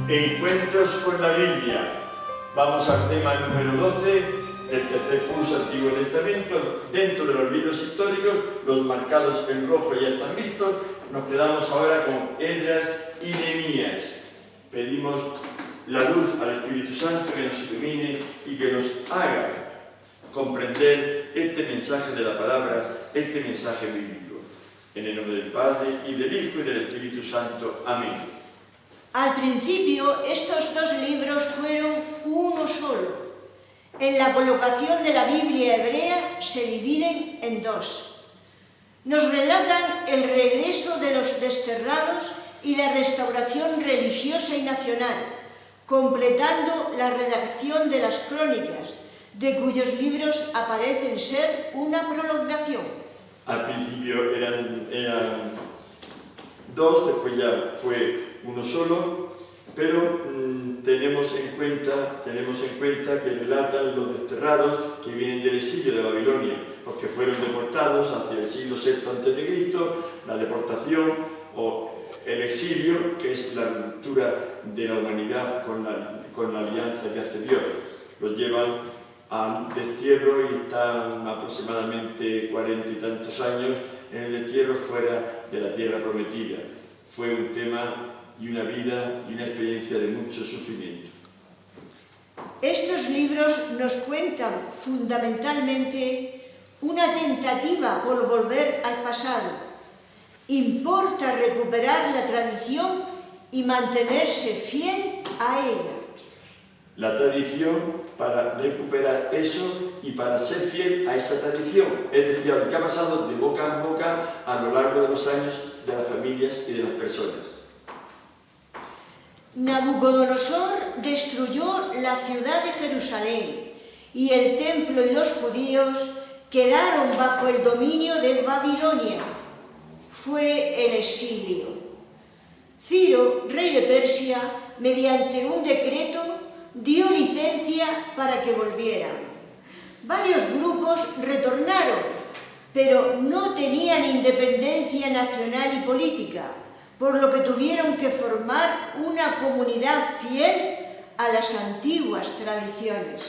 Encuentros con la Biblia. Vamos al tema número 12 del tercer curso Antiguo Testamento. Dentro de los libros históricos, los marcados en rojo ya están vistos. Nos quedamos ahora con Esdras y Nehemías. Pedimos la luz al Espíritu Santo que nos ilumine y que nos haga comprender este mensaje de la palabra, este mensaje bíblico. En el nombre del Padre, y del Hijo, y del Espíritu Santo. Amén. Al principio, estos dos libros fueron uno solo. En la colocación de la Biblia hebrea se dividen en dos. Nos relatan el regreso de los desterrados y la restauración religiosa y nacional, completando la redacción de las crónicas, de cuyos libros aparecen ser una prolongación. Al principio eran dos, después ya fue uno solo, pero tenemos en cuenta que relatan los desterrados que vienen del exilio de Babilonia, porque fueron deportados hacia el siglo VI a.C., la deportación o el exilio, que es la ruptura de la humanidad con la alianza que hace Dios. Los llevan a destierro y están aproximadamente 40 y tantos años en el destierro fuera de la tierra prometida. Fue un tema y una vida y una experiencia de mucho sufrimiento. Estos libros nos cuentan fundamentalmente una tentativa por volver al pasado. Importa recuperar la tradición y mantenerse fiel a ella. La tradición para recuperar eso y para ser fiel a esa tradición. Es decir, lo que ha pasado de boca en boca a lo largo de los años de las familias y de las personas. Nabucodonosor destruyó la ciudad de Jerusalén y el templo y los judíos quedaron bajo el dominio de Babilonia. Fue el exilio. Ciro, rey de Persia, mediante un decreto, dio licencia para que volvieran. Varios grupos retornaron, pero no tenían independencia nacional y política, por lo que tuvieron que formar una comunidad fiel a las antiguas tradiciones.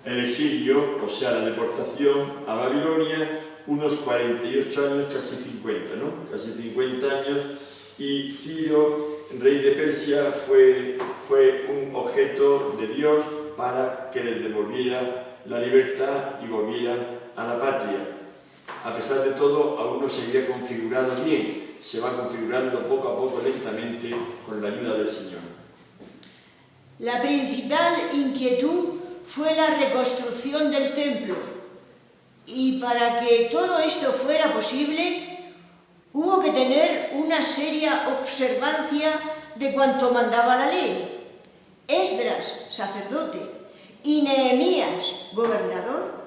El exilio, o sea, la deportación a Babilonia, unos 48 años, casi 50, ¿no? Casi 50 años, y Ciro, rey de Persia, fue un objeto de Dios para que les devolviera la libertad y volvieran a la patria. A pesar de todo, aún no se había configurado bien. Se va configurando poco a poco, lentamente, con la ayuda del Señor. La principal inquietud fue la reconstrucción del templo. Y para que todo esto fuera posible, hubo que tener una seria observancia de cuanto mandaba la ley. Esdras, sacerdote, y Nehemías, gobernador,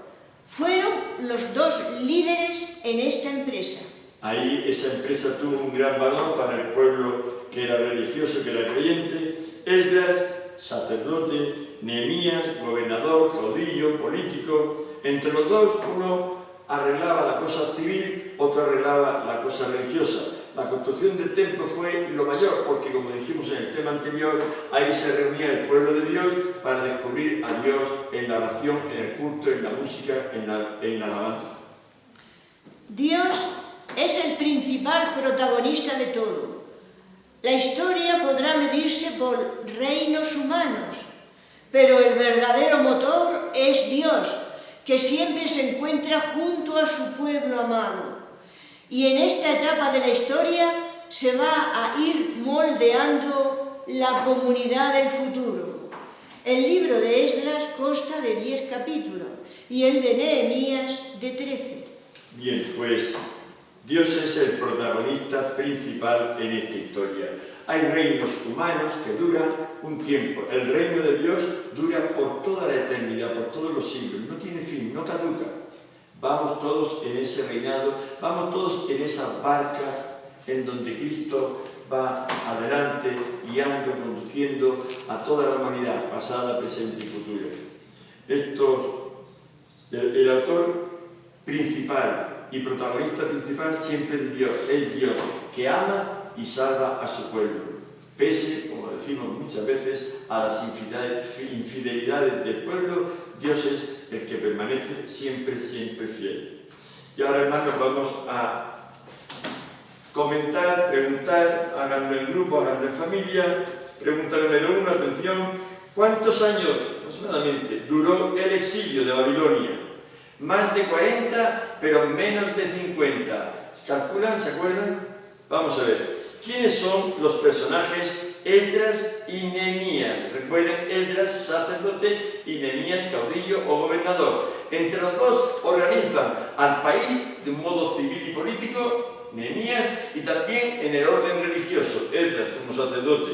fueron los dos líderes en esta empresa. Ahí esa empresa tuvo un gran valor para el pueblo que era religioso, que era creyente. Esdras, sacerdote, Nehemías, gobernador, caudillo, político. Entre los dos, uno arreglaba la cosa civil, otro arreglaba la cosa religiosa. La construcción del templo fue lo mayor, porque como dijimos en el tema anterior, ahí se reunía el pueblo de Dios para descubrir a Dios en la oración, en el culto, en la música, en la alabanza. Dios es el principal protagonista de todo. La historia podrá medirse por reinos humanos, pero el verdadero motor es Dios, que siempre se encuentra junto a su pueblo amado. Y en esta etapa de la historia se va a ir moldeando la comunidad del futuro. El libro de Esdras consta de 10 capítulos y el de Nehemías de 13. Bien, pues Dios es el protagonista principal en esta historia. Hay reinos humanos que duran un tiempo. El reino de Dios dura por toda la eternidad, por todos los siglos. No tiene fin, no caduca. Vamos todos en ese reinado, vamos todos en esa barca en donde Cristo va adelante, guiando, conduciendo a toda la humanidad, pasada, presente y futura. El autor principal y protagonista principal siempre es Dios, que ama y salva a su pueblo. Pese, como decimos muchas veces, a las infidelidades del pueblo, Dios es el que permanece siempre, siempre fiel. Y ahora, hermanos, vamos a comentar, preguntar, háganlo en grupo, háganlo en familia. Pregunta número 1, atención. ¿Cuántos años aproximadamente duró el exilio de Babilonia? Más de 40, pero menos de 50. ¿Calculan? ¿Se acuerdan? Vamos a ver. ¿Quiénes son los personajes Esdras y Nehemías? Recuerden, Esdras, sacerdote, y Nehemías, caudillo o gobernador. Entre los dos organizan al país de un modo civil y político, Nehemías, y también en el orden religioso, Esdras como sacerdote.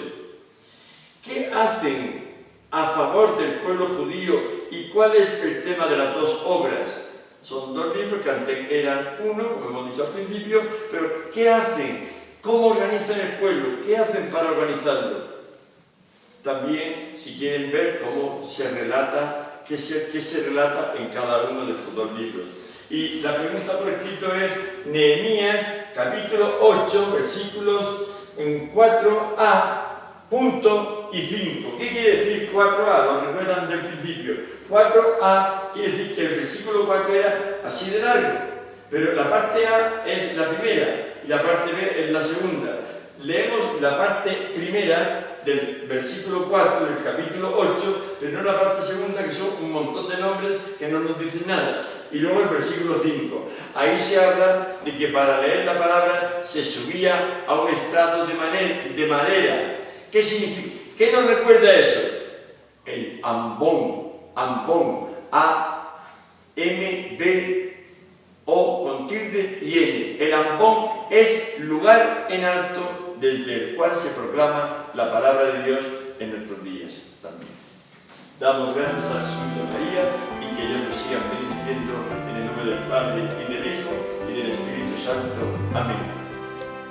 ¿Qué hacen a favor del pueblo judío y cuál es el tema de las dos obras? Son dos libros que antes eran uno, como hemos dicho al principio, pero ¿qué hacen? ¿Cómo organizan el pueblo? ¿Qué hacen para organizarlo? También, si quieren ver cómo se relata, qué se relata en cada uno de estos dos libros. Y la pregunta por escrito es Nehemías, capítulo 8, versículos 4a, punto y 5. ¿Qué quiere decir 4a? Lo recuerdan del principio. 4a quiere decir que el versículo 4 era así de largo, pero la parte A es la primera y la parte B es la segunda. Leemos la parte primera del versículo 4 del capítulo 8, pero no la parte segunda, que son un montón de nombres que no nos dicen nada. Y luego el versículo 5. Ahí se habla de que para leer la palabra se subía a un estrado de madera. ¿Qué significa? ¿Qué nos recuerda eso? El ambón, A-M-B-O con tilde y N. El ambón es lugar en alto desde el cual se proclama la palabra de Dios en nuestros días también. Damos gracias a Jesús y a María y que ellos nos sigan bendiciendo en el nombre del Padre y del Hijo y del Espíritu Santo. Amén.